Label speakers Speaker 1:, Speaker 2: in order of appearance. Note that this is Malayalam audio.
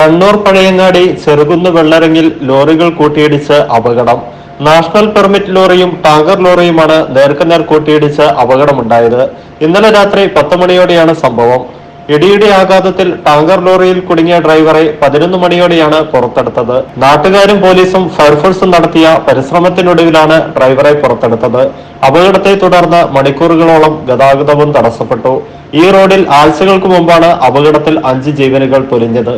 Speaker 1: കണ്ണൂർ പഴയങ്ങാടി ചെറുകുന്ന് വെള്ളരങ്ങിൽ ലോറികൾ കൂട്ടിയിടിച്ച് അപകടം. നാഷണൽ പെർമിറ്റ് ലോറിയും ടാങ്കർ ലോറിയുമാണ് നേർക്കുനേർ കൂട്ടിയിടിച്ച് അപകടമുണ്ടായത്. ഇന്നലെ രാത്രി 10 മണിയോടെയാണ് സംഭവം. ഇടിയുടെ ആഘാതത്തിൽ ടാങ്കർ ലോറിയിൽ കുടുങ്ങിയ ഡ്രൈവറെ 11 മണിയോടെയാണ് പുറത്തെടുത്തത്. നാട്ടുകാരും പോലീസും ഫയർഫോഴ്സും നടത്തിയ പരിശ്രമത്തിനൊടുവിലാണ് ഡ്രൈവറെ പുറത്തെടുത്തത്. അപകടത്തെ തുടർന്ന് മണിക്കൂറുകളോളം ഗതാഗതവും തടസ്സപ്പെട്ടു. ഈ റോഡിൽ ആഴ്ചകൾക്ക് മുമ്പാണ് അപകടത്തിൽ 5 ജീവനുകൾ പൊലിഞ്ഞത്.